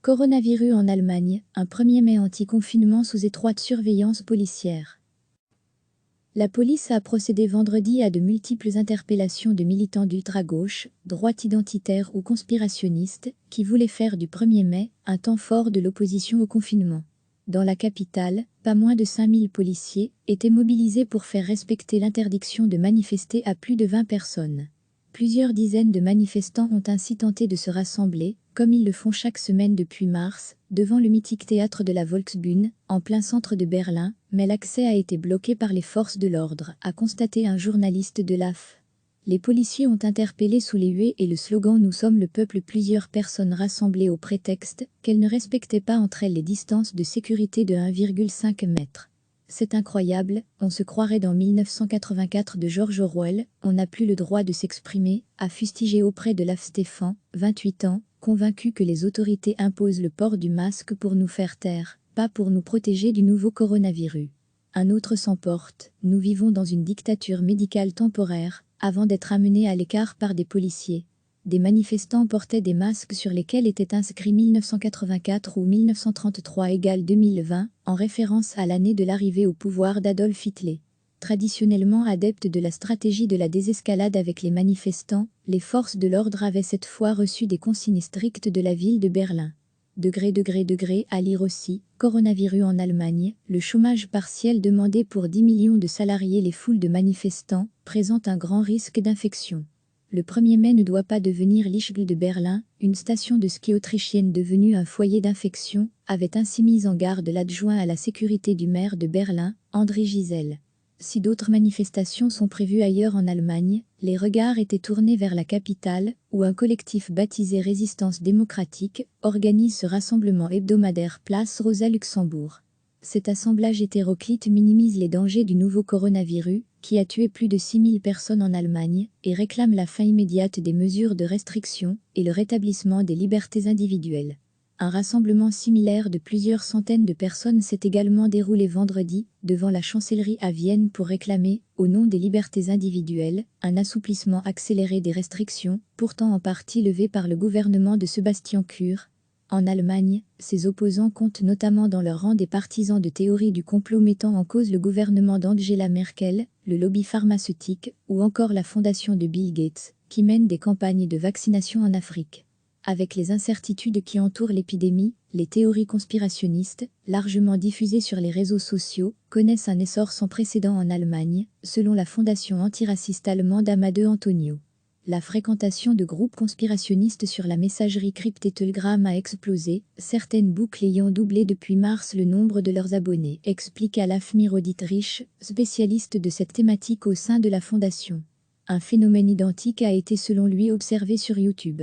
Coronavirus en Allemagne, un 1er mai anti-confinement sous étroite surveillance policière. La police a procédé vendredi à de multiples interpellations de militants d'ultra-gauche, droite identitaire ou conspirationnistes, qui voulaient faire du 1er mai un temps fort de l'opposition au confinement. Dans la capitale, pas moins de 5000 policiers étaient mobilisés pour faire respecter l'interdiction de manifester à plus de 20 personnes. Plusieurs dizaines de manifestants ont ainsi tenté de se rassembler, comme ils le font chaque semaine depuis mars, devant le mythique théâtre de la Volksbühne, en plein centre de Berlin, mais l'accès a été bloqué par les forces de l'ordre, a constaté un journaliste de l'AF. Les policiers ont interpellé sous les huées et le slogan « Nous sommes le peuple » plusieurs personnes rassemblées au prétexte qu'elles ne respectaient pas entre elles les distances de sécurité de 1,5 mètre. C'est incroyable, on se croirait dans 1984 de George Orwell, on n'a plus le droit de s'exprimer, a fustigé auprès de l'AF Stéphane, 28 ans, convaincu que les autorités imposent le port du masque pour nous faire taire, pas pour nous protéger du nouveau coronavirus. Un autre s'emporte, nous vivons dans une dictature médicale temporaire, avant d'être amenés à l'écart par des policiers. Des manifestants portaient des masques sur lesquels était inscrit 1984 ou 1933 égale 2020, en référence à l'année de l'arrivée au pouvoir d'Adolf Hitler. Traditionnellement adeptes de la stratégie de la désescalade avec les manifestants, les forces de l'ordre avaient cette fois reçu des consignes strictes de la ville de Berlin. À lire aussi, coronavirus en Allemagne, le chômage partiel demandé pour 10 millions de salariés. Les foules de manifestants présentent un grand risque d'infection. Le 1er mai ne doit pas devenir l'Ischgl de Berlin, une station de ski autrichienne devenue un foyer d'infection, avait ainsi mis en garde l'adjoint à la sécurité du maire de Berlin, André Gisel. Si d'autres manifestations sont prévues ailleurs en Allemagne, les regards étaient tournés vers la capitale, où un collectif baptisé Résistance démocratique organise ce rassemblement hebdomadaire place Rosa-Luxembourg. Cet assemblage hétéroclite minimise les dangers du nouveau coronavirus, qui a tué plus de 6000 personnes en Allemagne, et réclame la fin immédiate des mesures de restriction et le rétablissement des libertés individuelles. Un rassemblement similaire de plusieurs centaines de personnes s'est également déroulé vendredi, devant la chancellerie à Vienne pour réclamer, au nom des libertés individuelles, un assouplissement accéléré des restrictions, pourtant en partie levées par le gouvernement de Sebastian Kurz. En Allemagne, ses opposants comptent notamment dans leur rang des partisans de théories du complot mettant en cause le gouvernement d'Angela Merkel, le lobby pharmaceutique, ou encore la fondation de Bill Gates, qui mène des campagnes de vaccination en Afrique. Avec les incertitudes qui entourent l'épidémie, les théories conspirationnistes, largement diffusées sur les réseaux sociaux, connaissent un essor sans précédent en Allemagne, selon la fondation antiraciste allemande Amadeo Antonio. La fréquentation de groupes conspirationnistes sur la messagerie cryptée Telegram a explosé, certaines boucles ayant doublé depuis mars le nombre de leurs abonnés, explique Alaf Miro-Dietrich, spécialiste de cette thématique au sein de la fondation. Un phénomène identique a été selon lui observé sur YouTube.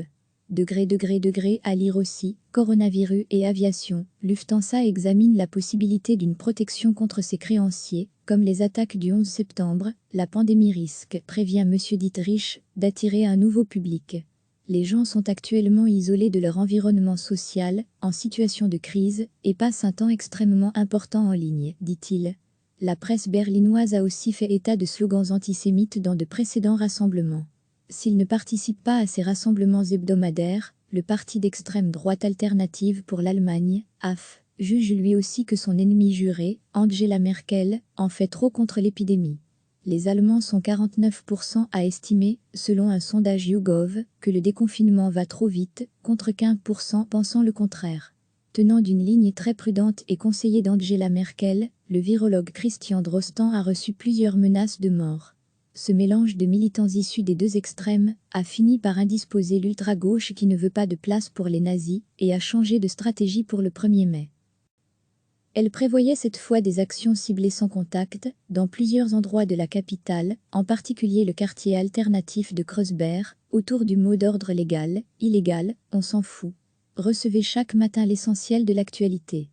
À lire aussi, coronavirus et aviation, Lufthansa examine la possibilité d'une protection contre ses créanciers, comme les attaques du 11 septembre, la pandémie risque, prévient M. Dietrich, d'attirer un nouveau public. Les gens sont actuellement isolés de leur environnement social, en situation de crise, et passent un temps extrêmement important en ligne, dit-il. La presse berlinoise a aussi fait état de slogans antisémites dans de précédents rassemblements. S'il ne participe pas à ces rassemblements hebdomadaires, le parti d'extrême droite Alternative pour l'Allemagne, AF, juge lui aussi que son ennemi juré, Angela Merkel, en fait trop contre l'épidémie. Les Allemands sont 49% à estimer, selon un sondage YouGov, que le déconfinement va trop vite, contre 15% pensant le contraire. Tenant d'une ligne très prudente et conseillé d'Angela Merkel, le virologue Christian Drosten a reçu plusieurs menaces de mort. Ce mélange de militants issus des deux extrêmes a fini par indisposer l'ultra-gauche qui ne veut pas de place pour les nazis et a changé de stratégie pour le 1er mai. Elle prévoyait cette fois des actions ciblées sans contact, dans plusieurs endroits de la capitale, en particulier le quartier alternatif de Kreuzberg, autour du mot d'ordre légal, illégal, on s'en fout. Recevez chaque matin l'essentiel de l'actualité.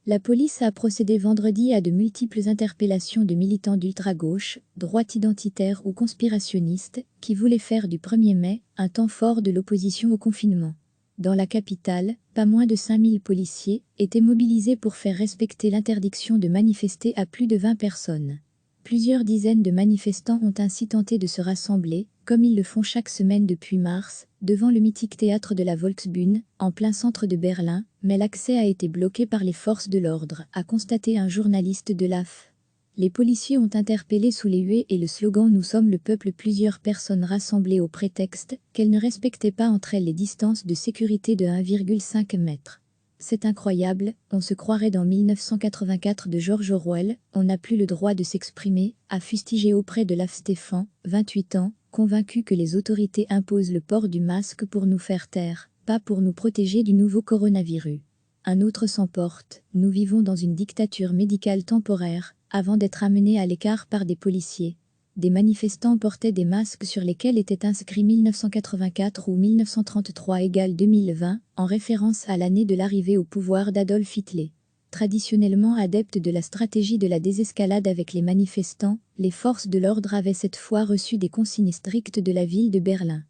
La police a procédé vendredi à de multiples interpellations de militants d'ultra-gauche, droite identitaire ou conspirationnistes, qui voulaient faire du 1er mai un temps fort de l'opposition au confinement. Dans la capitale, pas moins de 5000 policiers étaient mobilisés pour faire respecter l'interdiction de manifester à plus de 20 personnes. Plusieurs dizaines de manifestants ont ainsi tenté de se rassembler, comme ils le font chaque semaine depuis mars, devant le mythique théâtre de la Volksbühne, en plein centre de Berlin, mais l'accès a été bloqué par les forces de l'ordre, a constaté un journaliste de l'AF. Les policiers ont interpellé sous les huées et le slogan « Nous sommes le peuple » plusieurs personnes rassemblées au prétexte qu'elles ne respectaient pas entre elles les distances de sécurité de 1,5 mètre. C'est incroyable, on se croirait dans 1984 de George Orwell, on n'a plus le droit de s'exprimer, a fustigé auprès de l'AF Stéphane, 28 ans, convaincu que les autorités imposent le port du masque pour nous faire taire, pas pour nous protéger du nouveau coronavirus. Un autre s'emporte, nous vivons dans une dictature médicale temporaire, avant d'être amenés à l'écart par des policiers. Des manifestants portaient des masques sur lesquels était inscrit 1984 ou 1933 égale 2020, en référence à l'année de l'arrivée au pouvoir d'Adolf Hitler. Traditionnellement adeptes de la stratégie de la désescalade avec les manifestants, les forces de l'ordre avaient cette fois reçu des consignes strictes de la ville de Berlin.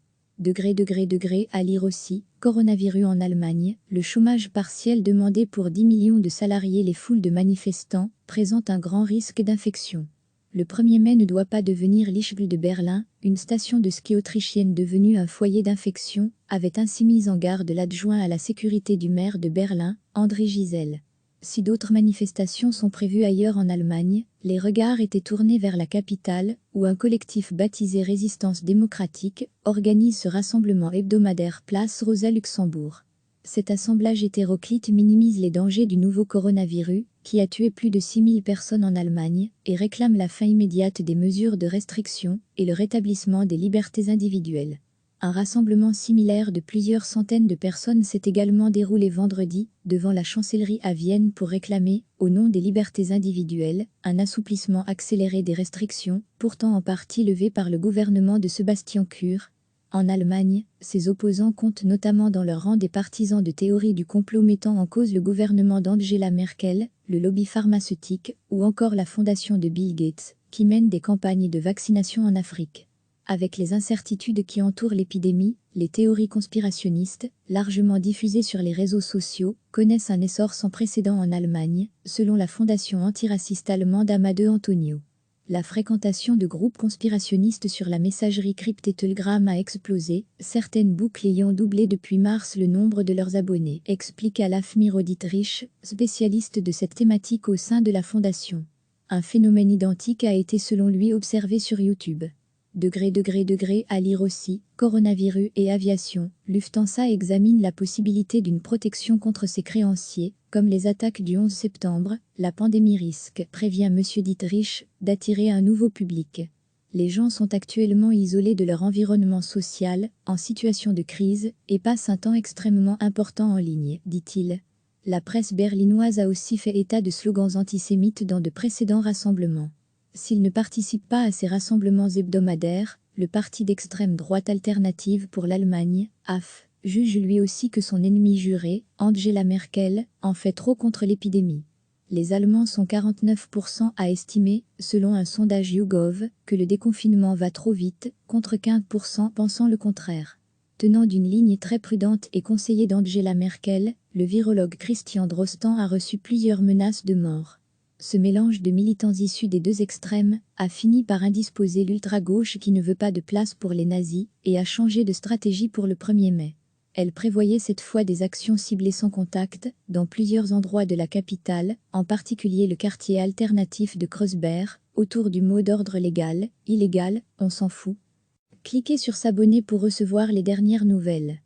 À lire aussi, coronavirus en Allemagne, le chômage partiel demandé pour 10 millions de salariés. Les foules de manifestants présentent un grand risque d'infection. Le 1er mai ne doit pas devenir l'Ischgl de Berlin, une station de ski autrichienne devenue un foyer d'infection, avait ainsi mis en garde l'adjoint à la sécurité du maire de Berlin, André Gisel. Si d'autres manifestations sont prévues ailleurs en Allemagne, les regards étaient tournés vers la capitale, où un collectif baptisé Résistance démocratique organise ce rassemblement hebdomadaire place Rosa-Luxembourg. Cet assemblage hétéroclite minimise les dangers du nouveau coronavirus, qui a tué plus de 6000 personnes en Allemagne, et réclame la fin immédiate des mesures de restriction et le rétablissement des libertés individuelles. Un rassemblement similaire de plusieurs centaines de personnes s'est également déroulé vendredi, devant la chancellerie à Vienne pour réclamer, au nom des libertés individuelles, un assouplissement accéléré des restrictions, pourtant en partie levées par le gouvernement de Sebastian Kurz. En Allemagne, ses opposants comptent notamment dans leur rang des partisans de théories du complot mettant en cause le gouvernement d'Angela Merkel, le lobby pharmaceutique, ou encore la fondation de Bill Gates, qui mène des campagnes de vaccination en Afrique. Avec les incertitudes qui entourent l'épidémie, les théories conspirationnistes, largement diffusées sur les réseaux sociaux, connaissent un essor sans précédent en Allemagne, selon la fondation antiraciste allemande Amadeo Antonio. La fréquentation de groupes conspirationnistes sur la messagerie cryptée Telegram a explosé, certaines boucles ayant doublé depuis mars le nombre de leurs abonnés, explique Alaf Miro-Dietrich, spécialiste de cette thématique au sein de la fondation. Un phénomène identique a été selon lui observé sur YouTube. À lire aussi, coronavirus et aviation, Lufthansa examine la possibilité d'une protection contre ses créanciers, comme les attaques du 11 septembre, la pandémie risque, prévient M. Dietrich, d'attirer un nouveau public. Les gens sont actuellement isolés de leur environnement social, en situation de crise, et passent un temps extrêmement important en ligne, dit-il. La presse berlinoise a aussi fait état de slogans antisémites dans de précédents rassemblements. S'il ne participe pas à ces rassemblements hebdomadaires, le parti d'extrême droite Alternative pour l'Allemagne, AF, juge lui aussi que son ennemi juré, Angela Merkel, en fait trop contre l'épidémie. Les Allemands sont 49% à estimer, selon un sondage YouGov, que le déconfinement va trop vite, contre 15% pensant le contraire. Tenant d'une ligne très prudente et conseillé d'Angela Merkel, le virologue Christian Drosten a reçu plusieurs menaces de mort. Ce mélange de militants issus des deux extrêmes a fini par indisposer l'ultra-gauche qui ne veut pas de place pour les nazis et a changé de stratégie pour le 1er mai. Elle prévoyait cette fois des actions ciblées sans contact dans plusieurs endroits de la capitale, en particulier le quartier alternatif de Kreuzberg, autour du mot d'ordre légal, illégal, on s'en fout. Cliquez sur s'abonner pour recevoir les dernières nouvelles.